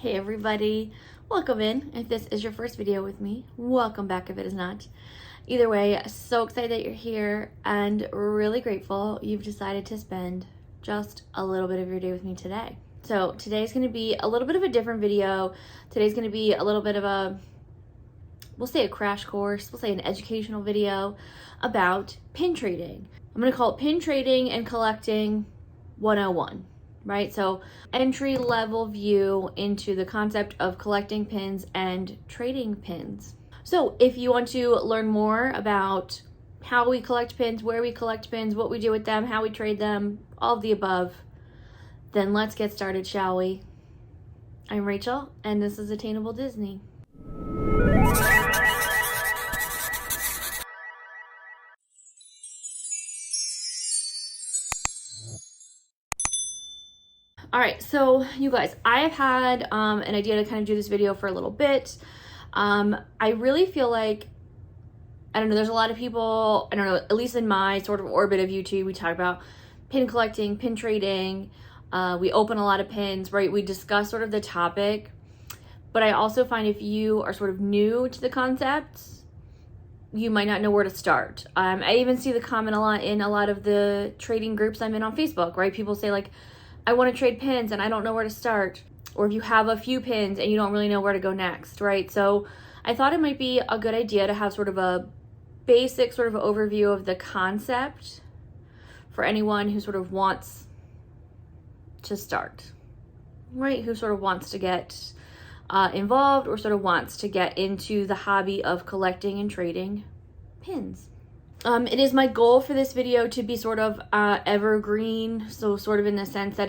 Hey everybody, welcome in. If this is your first video with me, welcome back if it is not. Either way, so excited that you're here and really grateful you've decided to spend just a little bit of your day with me today. So today's going to be a little bit of a different video. Today's going to be a little bit of we'll say a crash course, we'll say an educational video about pin trading. I'm going to call it Pin Trading and Collecting 101. Right? So entry level view into the concept of collecting pins and trading pins. So if you want to learn more about how we collect pins, where we collect pins, what we do with them, how we trade them, all of the above, then let's get started, shall we? I'm Rachel, and this is Attainable Disney. All right, so you guys, I have had an idea to kind of do this video for a little bit. I really feel like, I don't know, there's a lot of people, I don't know, at least in my sort of orbit of YouTube, we talk about pin collecting, pin trading, we open a lot of pins, right? We discuss sort of the topic, but I also find if you are sort of new to the concept, you might not know where to start. I even see the comment a lot in a lot of the trading groups I'm in on Facebook, right? People say like, I want to trade pins and I don't know where to start. Or if you have a few pins and you don't really know where to go next, right? So I thought it might be a good idea to have sort of a basic sort of overview of the concept for anyone who sort of wants to start, right? Who sort of wants to get involved or sort of wants to get into the hobby of collecting and trading pins. It is my goal for this video to be sort of evergreen, so sort of in the sense that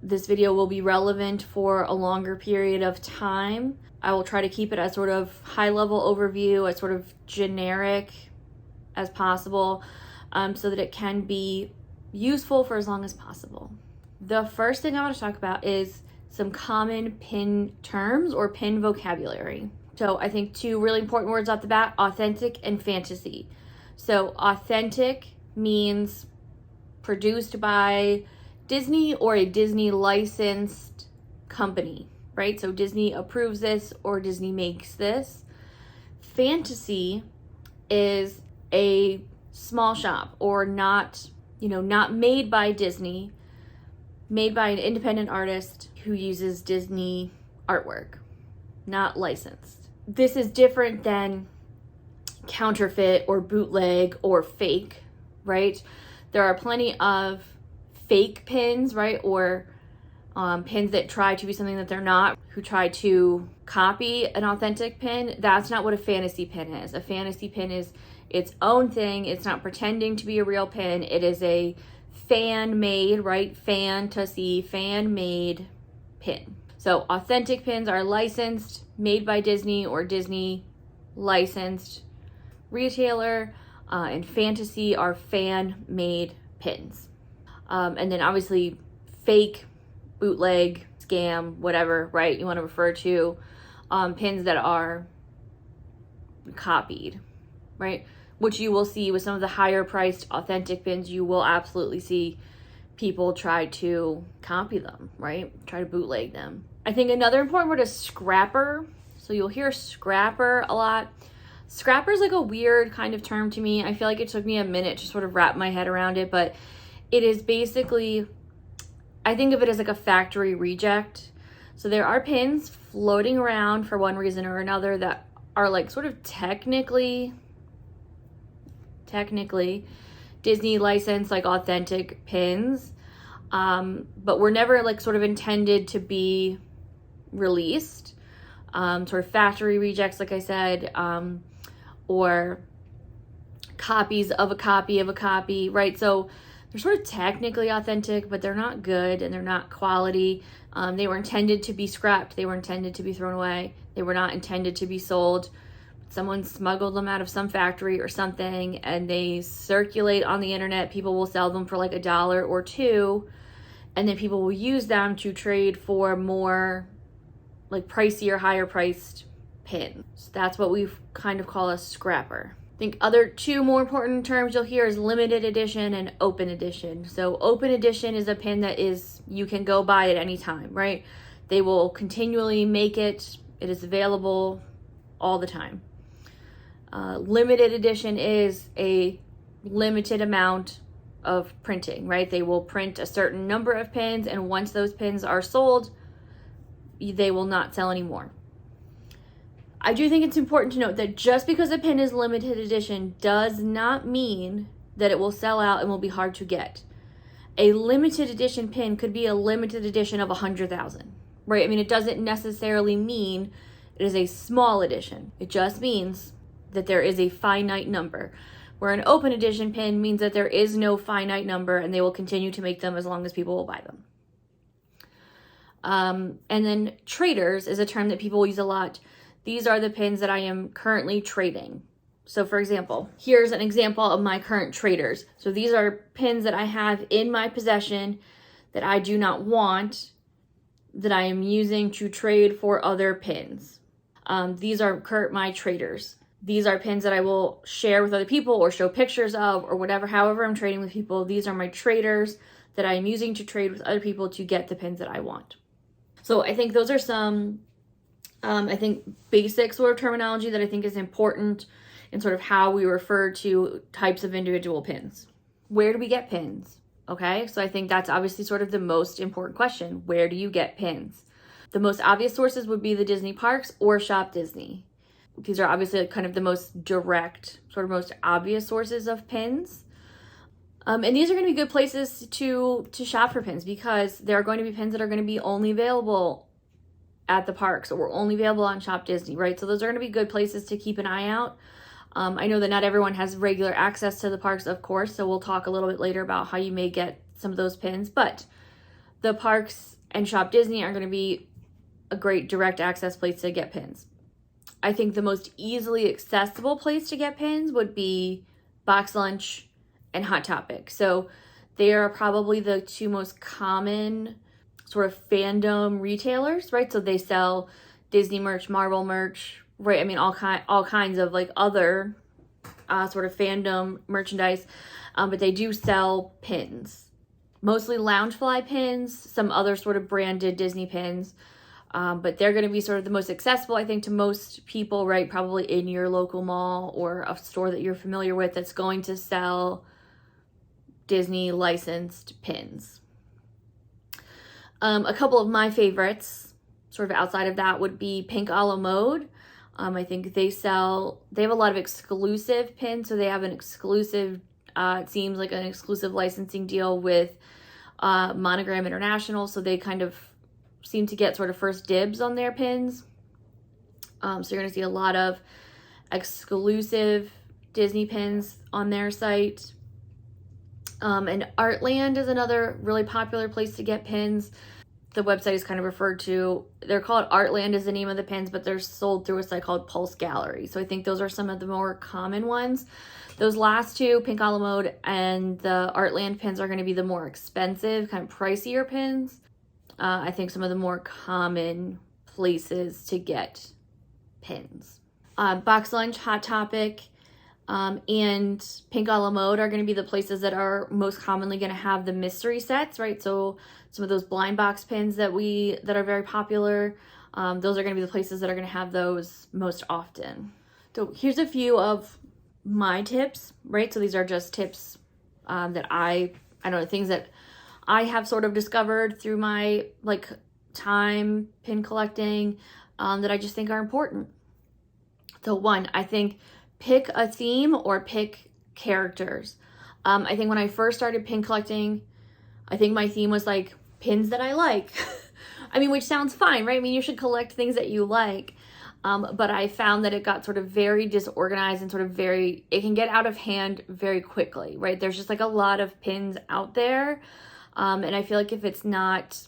this video will be relevant for a longer period of time. I will try to keep it as sort of high-level overview, as sort of generic as possible, so that it can be useful for as long as possible. The first thing I want to talk about is some common pin terms or pin vocabulary. So I think two really important words off the bat: authentic and fantasy. So authentic means produced by Disney or a Disney licensed company, right? So Disney approves this or Disney makes this. Fantasy is a small shop or not made by Disney, made by an independent artist who uses Disney artwork, not licensed. This is different than counterfeit or bootleg or fake, right? There are plenty of fake pins, right? Or pins that try to be something that they're not, who try to copy an authentic pin. That's not what a fantasy pin is. A fantasy pin is its own thing. It's not pretending to be a real pin. It is a fan-made, right? Fantasy, fan-made pin. So authentic pins are licensed, made by Disney or Disney licensed retailer, and fantasy are fan-made pins. And then obviously fake, bootleg, scam, whatever, right, you want to refer to pins that are copied, right? Which you will see with some of the higher priced authentic pins. You will absolutely see people try to copy them, right? Try to bootleg them. I think another important word is scrapper. So you'll hear scrapper a lot. Scrapper is like a weird kind of term to me. I feel like it took me a minute to sort of wrap my head around it, but it is basically, I think of it as like a factory reject. So there are pins floating around for one reason or another that are like sort of technically Disney licensed, like authentic pins, but were never like sort of intended to be released. Sort of factory rejects, like I said, or copies of a copy of a copy, right? So they're sort of technically authentic, but they're not good and they're not quality. They were intended to be scrapped. They were intended to be thrown away. They were not intended to be sold. Someone smuggled them out of some factory or something and they circulate on the internet. People will sell them for like $1 or $2, and then people will use them to trade for more like pricier, higher priced pins. So that's what we kind of call a scrapper. I think other two more important terms you'll hear is limited edition and open edition. So open edition is a pin that you can go buy at any time, right? They will continually make it. It is available all the time. Limited edition is a limited amount of printing, right? They will print a certain number of pins, and once those pins are sold, they will not sell anymore. I do think it's important to note that just because a pin is limited edition does not mean that it will sell out and will be hard to get. A limited edition pin could be a limited edition of 100,000, right? I mean, it doesn't necessarily mean it is a small edition. It just means that there is a finite number, where an open edition pin means that there is no finite number and they will continue to make them as long as people will buy them. And then traders is a term that people use a lot. These are the pins that I am currently trading. So for example, here's an example of my current traders. So these are pins that I have in my possession that I do not want, that I am using to trade for other pins. These are my traders. These are pins that I will share with other people or show pictures of or whatever, however I'm trading with people. These are my traders that I'm using to trade with other people to get the pins that I want. So I think those are some, I think, basic sort of terminology that I think is important in sort of how we refer to types of individual pins. Where do we get pins? Okay, so I think that's obviously sort of the most important question. Where do you get pins? The most obvious sources would be the Disney parks or Shop Disney. These are obviously kind of the most direct, sort of most obvious sources of pins. And these are going to be good places to shop for pins, because there are going to be pins that are going to be only available at the parks or only available on Shop Disney, right? So those are going to be good places to keep an eye out. I know that not everyone has regular access to the parks, of course, so we'll talk a little bit later about how you may get some of those pins, but the parks and Shop Disney are going to be a great direct access place to get pins. I think the most easily accessible place to get pins would be Box Lunch and Hot Topic. So they are probably the two most common sort of fandom retailers, right? So they sell Disney merch, Marvel merch, right? I mean, all kinds of like other sort of fandom merchandise, but they do sell pins, mostly Loungefly pins, some other sort of branded Disney pins. But they're going to be sort of the most accessible, I think, to most people, right? Probably in your local mall or a store that you're familiar with that's going to sell Disney licensed pins. A couple of my favorites, sort of outside of that, would be Pink a la Mode. I think they have a lot of exclusive pins. So they have an exclusive, it seems like an exclusive licensing deal with Monogram International. So they kind of seem to get sort of first dibs on their pins. So you're going to see a lot of exclusive Disney pins on their site. And Artland is another really popular place to get pins. The website is kind of referred to, they're called Artland is the name of the pins, but they're sold through a site called Pulse Gallery. So I think those are some of the more common ones. Those last two, Pink a la Mode and the Artland pins, are going to be the more expensive, kind of pricier pins. I think some of the more common places to get pins. Box Lunch, Hot Topic, and Pink a la Mode are going to be the places that are most commonly going to have the mystery sets, right? So some of those blind box pins that are very popular, those are going to be the places that are going to have those most often. So here's a few of my tips, right? So these are just tips that I don't know, things that I have sort of discovered through my time pin collecting that I just think are important. So one, I think pick a theme or pick characters. I think when I first started pin collecting, I think my theme was like pins that I like. I mean, which sounds fine, right? I mean, you should collect things that you like. But I found that it got sort of very disorganized and sort of it can get out of hand very quickly, right? There's just like a lot of pins out there. And I feel like if it's not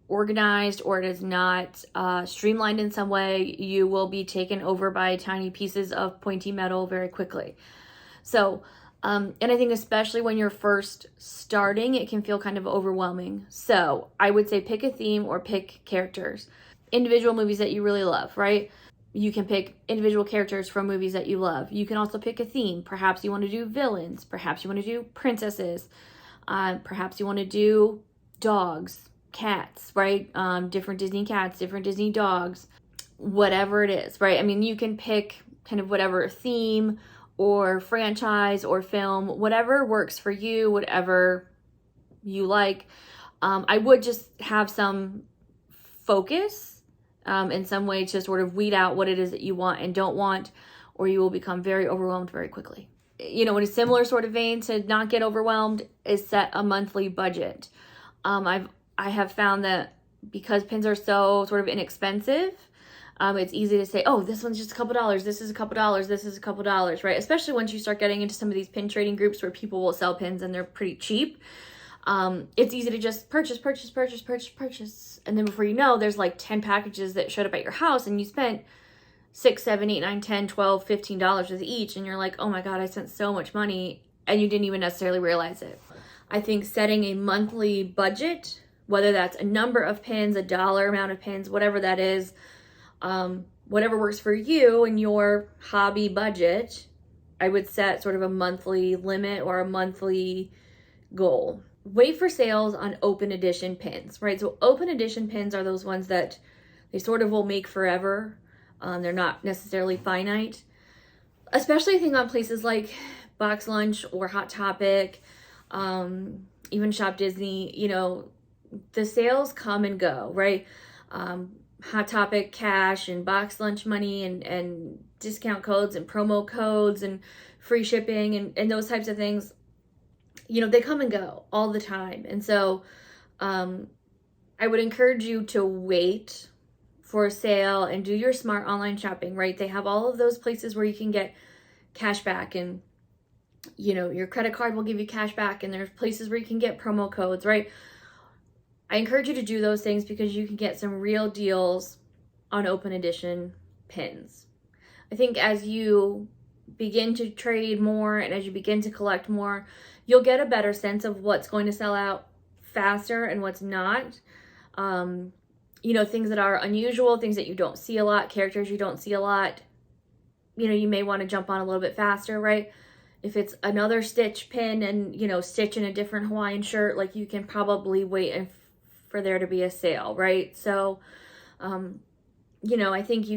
organized or it is not streamlined in some way, you will be taken over by tiny pieces of pointy metal very quickly. So, and I think especially when you're first starting, it can feel kind of overwhelming. So I would say pick a theme or pick characters. Individual movies that you really love, right? You can pick individual characters from movies that you love. You can also pick a theme. Perhaps you want to do villains. Perhaps you want to do princesses. Perhaps you want to do dogs, cats, right? Different Disney cats, different Disney dogs, whatever it is, right? I mean, you can pick kind of whatever theme or franchise or film, whatever works for you, whatever you like. I would just have some focus in some way to sort of weed out what it is that you want and don't want, or you will become very overwhelmed very quickly. You know, in a similar sort of vein to not get overwhelmed is set a monthly budget. I have found that because pins are so sort of inexpensive, it's easy to say, oh, this one's just a couple dollars, this is a couple dollars, this is a couple dollars, right? Especially once you start getting into some of these pin trading groups where people will sell pins and they're pretty cheap. It's easy to just purchase. And then before you know, there's like 10 packages that showed up at your house and you spent $6, $7, $8, $9, $10, $12, $15 with each. And you're like, oh my God, I spent so much money, and you didn't even necessarily realize it. I think setting a monthly budget, whether that's a number of pins, a dollar amount of pins, whatever that is, whatever works for you and your hobby budget, I would set sort of a monthly limit or a monthly goal. Wait for sales on open edition pins, right? So open edition pins are those ones that they sort of will make forever. They're not necessarily finite, especially I think on places like Box Lunch or Hot Topic, even Shop Disney. You know, the sales come and go, right? Hot Topic cash and Box Lunch money and discount codes and promo codes and free shipping and those types of things, you know, they come and go all the time. And so I would encourage you to wait for a sale and do your smart online shopping, right? They have all of those places where you can get cash back, and, you know, your credit card will give you cash back, and there's places where you can get promo codes, right? I encourage you to do those things because you can get some real deals on open edition pins. I think as you begin to trade more and as you begin to collect more, you'll get a better sense of what's going to sell out faster and what's not. You know, things that are unusual, things that you don't see a lot, characters you don't see a lot, you know, you may want to jump on a little bit faster, right? If it's another Stitch pin and, you know, Stitch in a different Hawaiian shirt, like, you can probably wait for there to be a sale, right? So, you know, I think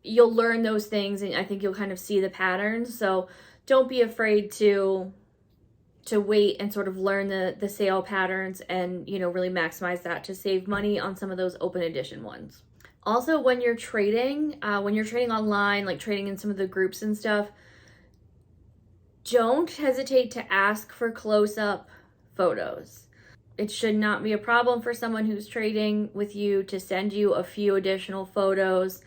you'll learn those things, and I think you'll kind of see the patterns. So don't be afraid to wait and sort of learn the sale patterns and, you know, really maximize that to save money on some of those open edition ones. Also, when you're trading online, like trading in some of the groups and stuff, don't hesitate to ask for close-up photos. It should not be a problem for someone who's trading with you to send you a few additional photos.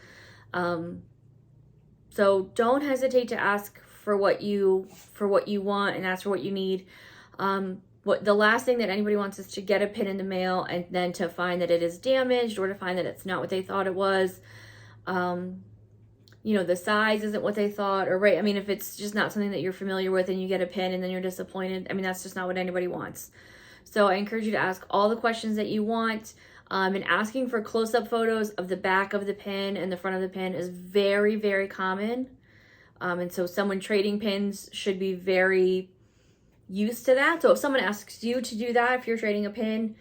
So don't hesitate to ask for what you want and ask for what you need. The last thing that anybody wants is to get a pin in the mail and then to find that it is damaged, or to find that it's not what they thought it was. You know, the size isn't what they thought, or right. I mean, if it's just not something that you're familiar with and you get a pin and then you're disappointed, I mean, that's just not what anybody wants. So I encourage you to ask all the questions that you want. And asking for close-up photos of the back of the pin and the front of the pin is very, very common. And so someone trading pins should be very used to that. So if someone asks you to do that, if you're trading a pin,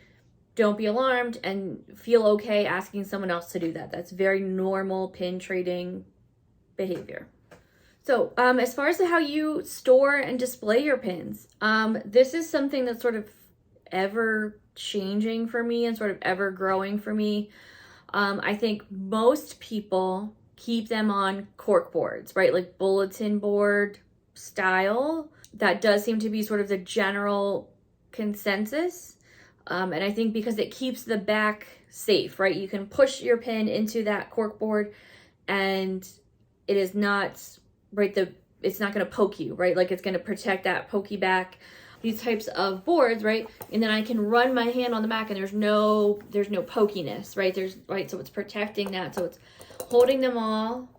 don't be alarmed and feel okay asking someone else to do that. That's very normal pin trading behavior. So as far as how you store and display your pins, this is something that's sort of ever changing for me and sort of ever growing for me. I think most people keep them on cork boards, right? Like bulletin board style. That does seem to be sort of the general consensus. And I think because it keeps the back safe, right? You can push your pin into that cork board and it is not, right, it's not going to poke you, right? Like, it's going to protect that pokey back. These types of boards, right? And then I can run my hand on the back and there's no pokiness, right? So it's protecting that. So it's holding them all.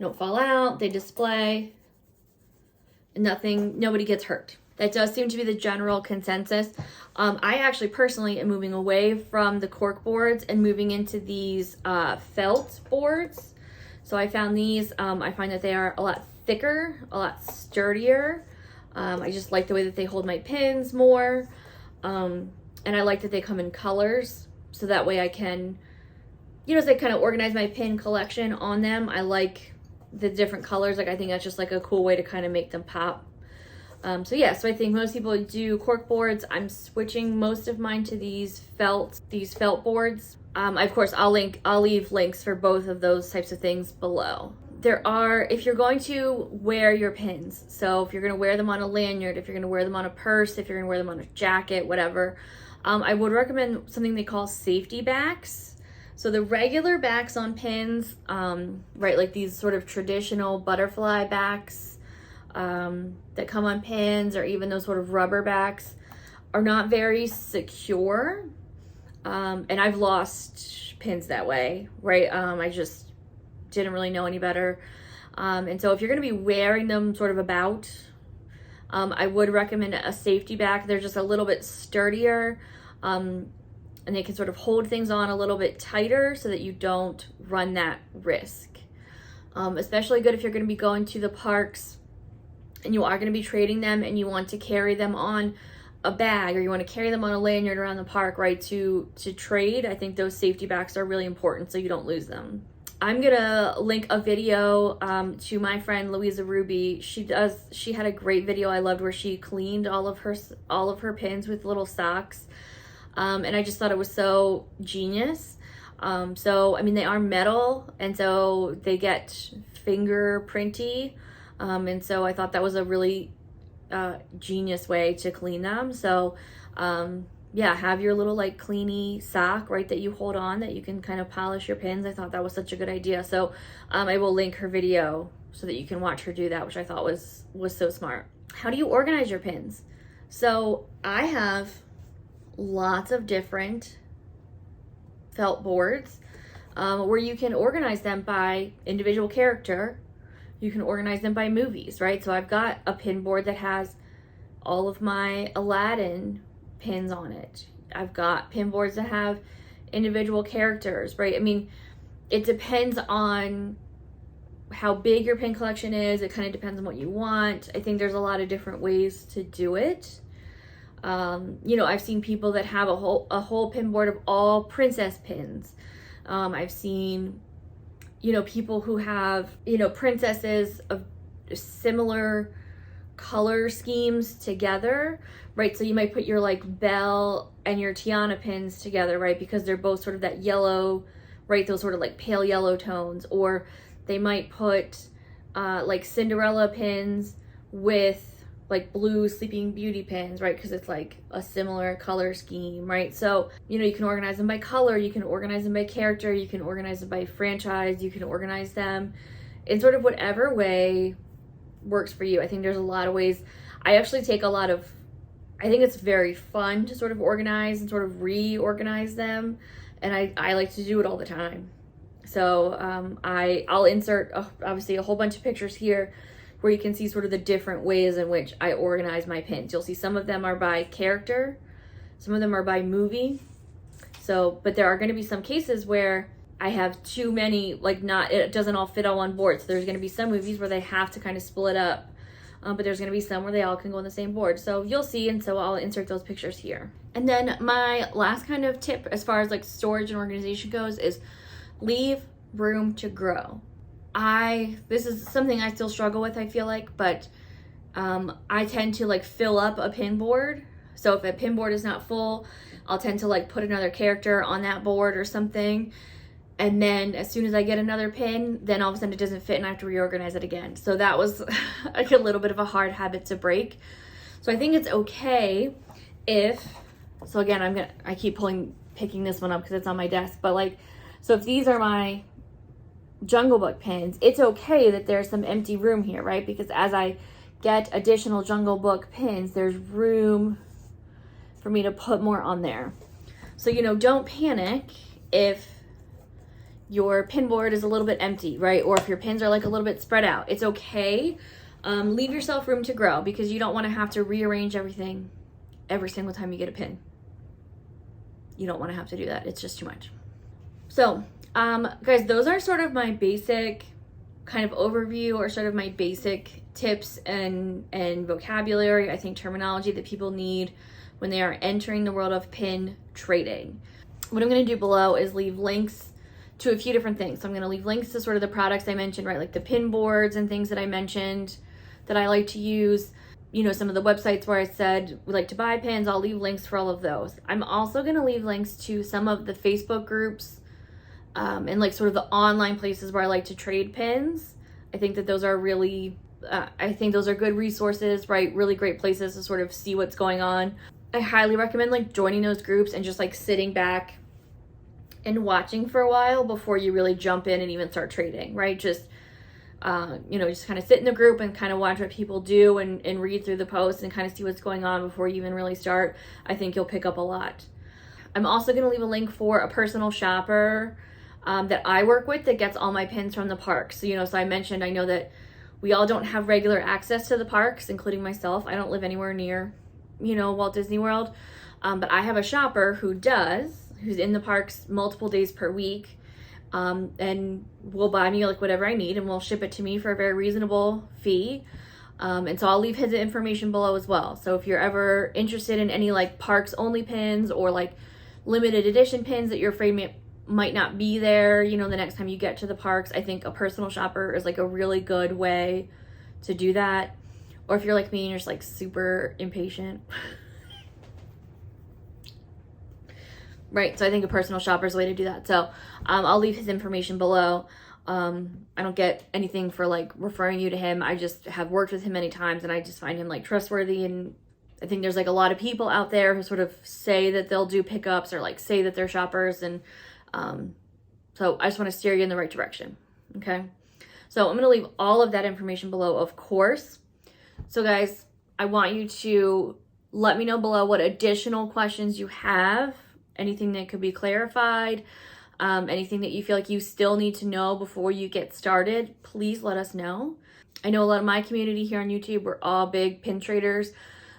Don't fall out. They display. Nobody gets hurt. That does seem to be the general consensus. I actually personally am moving away from the cork boards and moving into these felt boards. So I found these, I find that they are a lot thicker, a lot sturdier. I just like the way that they hold my pins more. And I like that they come in colors, so that way I can, you know, as I kind of organize my pin collection on them, I like the different colors. Like, I think that's just like a cool way to kind of make them pop. So yeah, so I think most people do cork boards. I'm switching most of mine to these felt boards. Of course, I'll leave links for both of those types of things below. There are, if you're going to wear your pins, so if you're going to wear them on a lanyard, if you're going to wear them on a purse, if you're going to wear them on a jacket, whatever, I would recommend something they call safety backs. So the regular backs on pins, right, like these sort of traditional butterfly backs that come on pins, or even those sort of rubber backs, are not very secure. And I've lost pins that way, right? I just didn't really know any better. And so if you're going to be wearing them sort of about, I would recommend a safety back. They're just a little bit sturdier, and they can sort of hold things on a little bit tighter so that you don't run that risk. Especially good if you're going to be going to the parks and you are going to be trading them and you want to carry them on a bag, or you want to carry them on a lanyard around the park, right, to trade. I think those safety backs are really important so you don't lose them. I'm gonna link a video to my friend Louisa Ruby. She had a great video I loved, where she cleaned all of her pins with little socks, and I just thought it was so genius. So I mean, they are metal, and so they get fingerprinty, and so I thought that was a really genius way to clean them. So yeah, have your little like cleany sock, right, that you hold on, that you can kind of polish your pins. I thought that was such a good idea. So I will link her video so that you can watch her do that, which I thought was so smart. How do you organize your pins? So I have lots of different felt boards where you can organize them by individual character. You can organize them by movies, right? So I've got a pin board that has all of my Aladdin pins on it. I've got pin boards that have individual characters, right? I mean, it depends on how big your pin collection is. It kind of depends on what you want. I think there's a lot of different ways to do it. You know, I've seen people that have a whole pin board of all princess pins. I've seen, you know, people who have, you know, princesses of similar color schemes together, right? So you might put your like Belle and your Tiana pins together, right? Because they're both sort of that yellow, right? Those sort of like pale yellow tones. Or they might put like Cinderella pins with like blue Sleeping Beauty pins, right? Because it's like a similar color scheme, right? So, you know, you can organize them by color, you can organize them by character, you can organize them by franchise, you can organize them in sort of whatever way works for you. I think there's a lot of ways. I actually take a lot of, I think it's very fun to sort of organize and sort of reorganize them. And I like to do it all the time. So I'll insert obviously a whole bunch of pictures here where you can see sort of the different ways in which I organize my pins. You'll see some of them are by character, some of them are by movie. So, but there are going to be some cases where I have too many, like it doesn't all fit all on board. So there's going to be some movies where they have to kind of split up, but there's going to be some where they all can go on the same board. So you'll see, and so I'll insert those pictures here. And then my last kind of tip as far as like storage and organization goes is leave room to grow. This is something I still struggle with, I feel like, but I tend to like fill up a pin board. So if a pin board is not full, I'll tend to like put another character on that board or something. And then as soon as I get another pin, then all of a sudden it doesn't fit and I have to reorganize it again. So that was like a little bit of a hard habit to break. So I think it's okay if, so again, I keep picking this one up because it's on my desk, but like, so if these are my Jungle Book pins, it's okay that there's some empty room here, right? Because as I get additional Jungle Book pins, there's room for me to put more on there. So, you know, don't panic if your pin board is a little bit empty, right? Or if your pins are like a little bit spread out. It's okay. Leave yourself room to grow, because you don't want to have to rearrange everything every single time you get a pin. You don't want to have to do that. It's just too much. So, guys, those are sort of my basic kind of overview, or sort of my basic tips and vocabulary, I think terminology that people need when they are entering the world of pin trading. What I'm going to do below is leave links to a few different things. So I'm going to leave links to sort of the products I mentioned, right? Like the pin boards and things that I mentioned that I like to use. You know, some of the websites where I said we like to buy pins, I'll leave links for all of those. I'm also going to leave links to some of the Facebook groups and like sort of the online places where I like to trade pins. I think that those are really, I think those are good resources, right? Really great places to sort of see what's going on. I highly recommend like joining those groups and just like sitting back and watching for a while before you really jump in and even start trading, right? Just, you know, just kind of sit in the group and kind of watch what people do and read through the posts and kind of see what's going on before you even really start. I think you'll pick up a lot. I'm also going to leave a link for a personal shopper that I work with that gets all my pins from the parks. So, you know, so I mentioned, I know that we all don't have regular access to the parks, including myself. I don't live anywhere near, you know, Walt Disney World. But I have a shopper who does, who's in the parks multiple days per week, and will buy me like whatever I need and will ship it to me for a very reasonable fee. And so I'll leave his information below as well. So if you're ever interested in any like parks only pins or like limited edition pins that you're afraid might not be there, you know, the next time you get to the parks, I think a personal shopper is like a really good way to do that. Or if you're like me and you're just like super impatient. Right, so I think a personal shopper is a way to do that. So I'll leave his information below. I don't get anything for like referring you to him. I just have worked with him many times and I just find him like trustworthy. And I think there's like a lot of people out there who sort of say that they'll do pickups or like say that they're shoppers. And so I just want to steer you in the right direction. Okay, so I'm going to leave all of that information below, of course. So guys, I want you to let me know below what additional questions you have. Anything that could be clarified, anything that you feel like you still need to know before you get started, please let us know. I know a lot of my community here on YouTube, we're all big pin traders.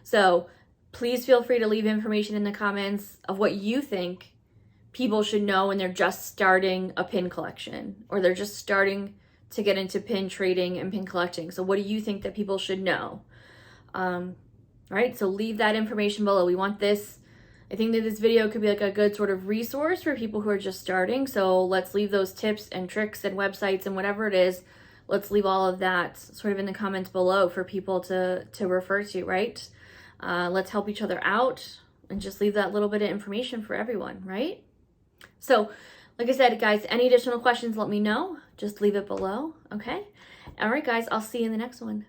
So please feel free to leave information in the comments of what you think people should know when they're just starting a pin collection or they're just starting to get into pin trading and pin collecting. So what do you think that people should know? All right, so leave that information below. We want this. I think that this video could be like a good sort of resource for people who are just starting. So let's leave those tips and tricks and websites and whatever it is. Let's leave all of that sort of in the comments below for people to refer to, right? Let's help each other out and just leave that little bit of information for everyone, right? So like I said, guys, any additional questions, let me know. Just leave it below, okay? All right, guys, I'll see you in the next one.